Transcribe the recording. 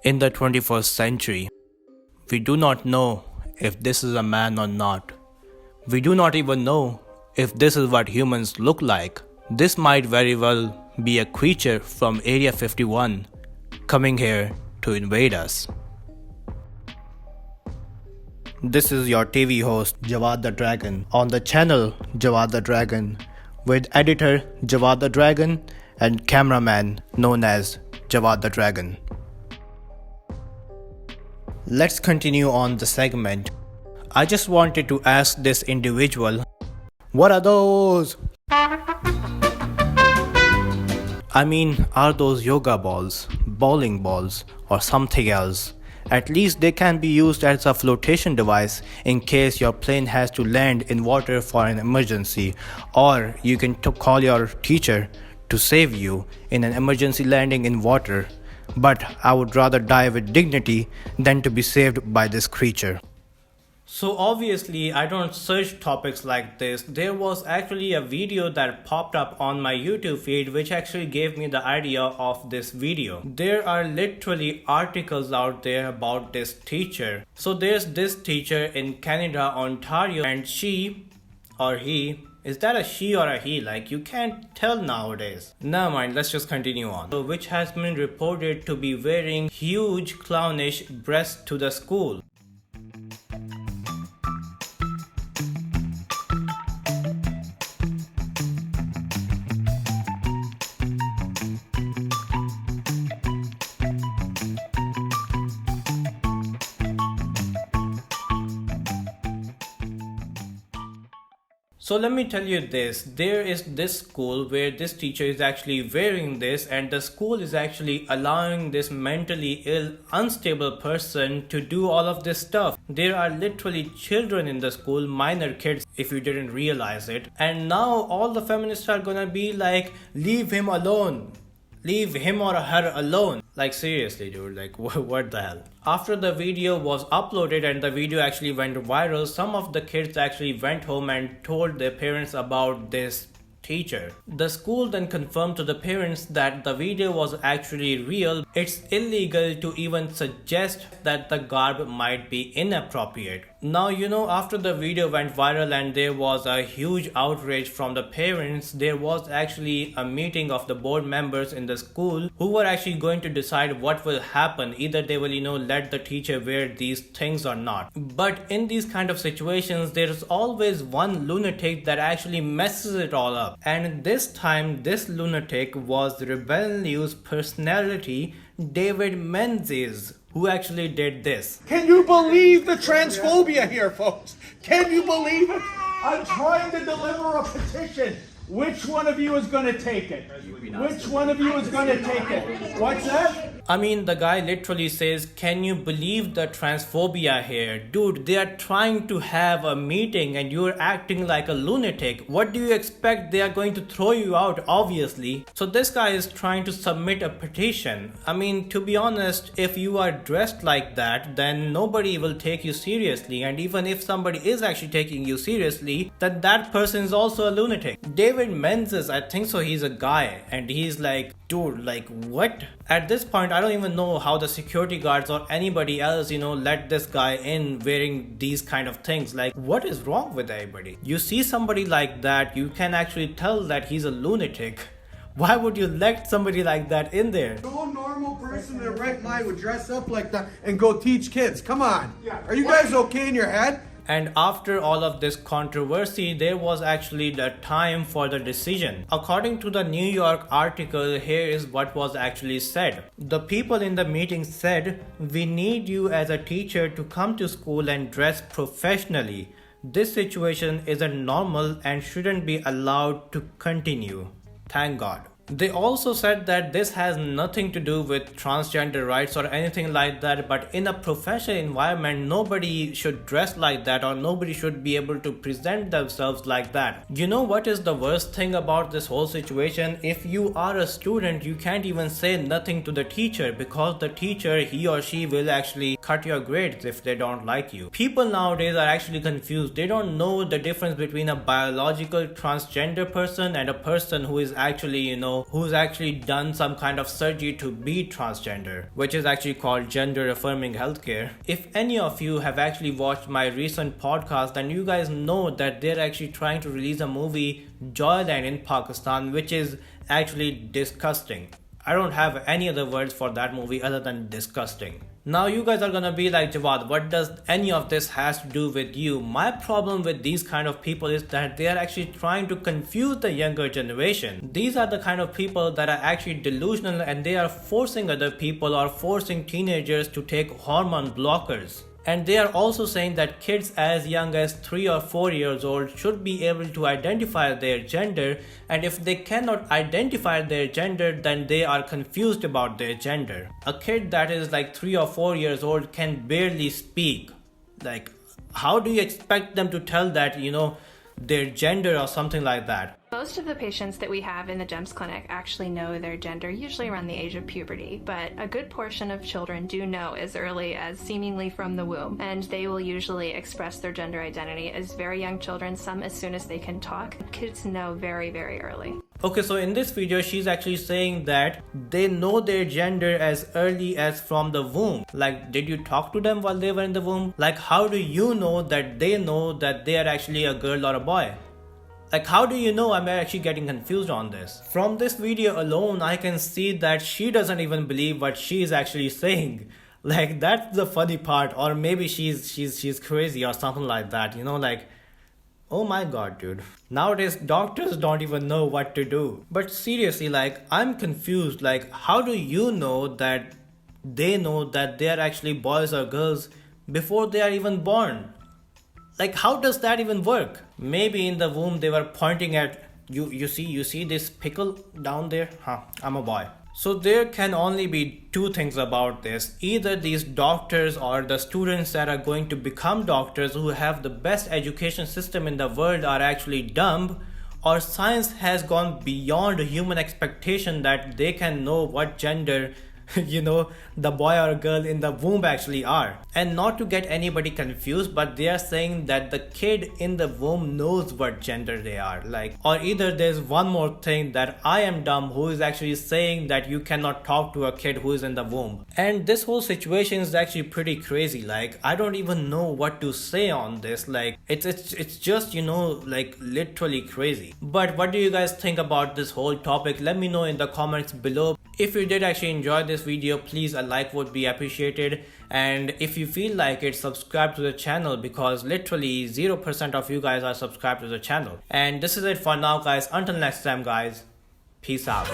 In the 21st century, we do not know if this is a man or not. We do not even know if this is what humans look like. This might very well be a creature from Area 51 coming here to invade us. This is your TV host Jawad the Dragon on the channel Jawad the Dragon with editor Jawad the Dragon and cameraman known as Jawad the Dragon. Let's continue on the segment. I just wanted to ask this individual, what are those? I mean, are those yoga balls, bowling balls, or something else? At least they can be used as a flotation device in case your plane has to land in water for an emergency, or you can call your teacher to save you in an emergency landing in water. But I would rather die with dignity than to be saved by this creature. So obviously I don't search topics like this. There was actually a video that popped up on my YouTube feed which actually gave me the idea of this video. There are literally articles out there about this teacher. So there's this teacher in Canada, Ontario, and she or he, is that a she or a he? Like, you can't tell nowadays. Never mind, let's just continue on. So, which has been reported to be wearing huge clownish breasts to the school. So let me tell you this, there is this school where this teacher is actually wearing this, and the school is actually allowing this mentally ill, unstable person to do all of this stuff. There are literally children in the school, minor kids if you didn't realize it. And now all the feminists are gonna be like, leave him alone. Leave him or her alone. Like, seriously dude, like what the hell. After the video was uploaded and the video actually went viral, some of the kids actually went home and told their parents about this teacher. The school then confirmed to the parents that the video was actually real. It's illegal to even suggest that the garb might be inappropriate. Now, you know, after the video went viral and there was a huge outrage from the parents, there was actually a meeting of the board members in the school who were actually going to decide what will happen. Either they will, let the teacher wear these things or not. But in these kind of situations, there is always one lunatic that actually messes it all up. And this time, this lunatic was Rebel News personality David Menzies, who actually did this. Can you believe the transphobia here, folks? Can you believe it? I'm trying to deliver a petition. Which one of you is going to take it? Which one of you is going to take it? What's that? I mean, the guy literally says, can you believe the transphobia here? Dude, they are trying to have a meeting and you're acting like a lunatic. What do you expect? They are going to throw you out, obviously. So this guy is trying to submit a petition. I mean, to be honest, if you are dressed like that, then nobody will take you seriously. And even if somebody is actually taking you seriously, then that person is also a lunatic. David Menzies, I think so, he's a guy. And he's like, dude, like what? At this point, I don't even know how the security guards or anybody else, let this guy in wearing these kind of things. Like, what is wrong with everybody? You see somebody like that, you can actually tell that he's a lunatic. Why would you let somebody like that in there? No normal person in their right mind would dress up like that and go teach kids. Come on. Are you guys okay in your head? And after all of this controversy, there was actually the time for the decision. According to the New York article, here is what was actually said. The people in the meeting said, "We need you as a teacher to come to school and dress professionally. This situation isn't normal and shouldn't be allowed to continue. Thank God." They also said that this has nothing to do with transgender rights or anything like that, but in a professional environment, nobody should dress like that or nobody should be able to present themselves like that. You know what is the worst thing about this whole situation? If you are a student, you can't even say nothing to the teacher because the teacher, he or she will actually cut your grades if they don't like you. People nowadays are actually confused. They don't know the difference between a biological transgender person and a person who is actually, who's actually done some kind of surgery to be transgender, which is actually called gender affirming healthcare. If any of you have actually watched my recent podcast, then you guys know that they're actually trying to release a movie, Jawad, in Pakistan, which is actually disgusting. I don't have any other words for that movie other than disgusting. Now you guys are gonna be like, Jawad, what does any of this has to do with you? My problem with these kind of people is that they are actually trying to confuse the younger generation. These are the kind of people that are actually delusional, and they are forcing other people or forcing teenagers to take hormone blockers. And they are also saying that kids as young as 3 or 4 years old should be able to identify their gender, and if they cannot identify their gender, then they are confused about their gender. A kid that is like 3 or 4 years old can barely speak. Like, how do you expect them to tell that, their gender or something like that? Most of the patients that we have in the GEMS clinic actually know their gender, usually around the age of puberty, but a good portion of children do know as early as seemingly from the womb, and they will usually express their gender identity as very young children, some as soon as they can talk. Kids know very, very early. Okay, so in this video, she's actually saying that they know their gender as early as from the womb. Like, did you talk to them while they were in the womb? Like, how do you know that they are actually a girl or a boy? Like, how do you know? I'm actually getting confused on this. From this video alone, I can see that she doesn't even believe what she is actually saying. Like, that's the funny part. Or maybe she's crazy or something like that. Like, oh my god, dude. Nowadays, doctors don't even know what to do. But seriously, like, I'm confused. Like, how do you know that they know that they're actually boys or girls before they are even born? Like, how does that even work? Maybe in the womb they were pointing at you see this pickle down there? I'm a boy. So there can only be two things about this. Either these doctors or the students that are going to become doctors who have the best education system in the world are actually dumb, or science has gone beyond human expectation that they can know what gender the boy or girl in the womb actually are. And not to get anybody confused, but they are saying that the kid in the womb knows what gender they are. Like, or either there's one more thing, that I am dumb, who is actually saying that you cannot talk to a kid who is in the womb. And this whole situation is actually pretty crazy. Like, I don't even know what to say on this. Like, it's just like literally crazy. But what do you guys think about this whole topic? Let me know in the comments below. If you did actually enjoy this video, please a like would be appreciated, and if you feel like it, subscribe to the channel, because literally 0% of you guys are subscribed to the channel. And this is it for now, guys. Until next time, guys, peace out.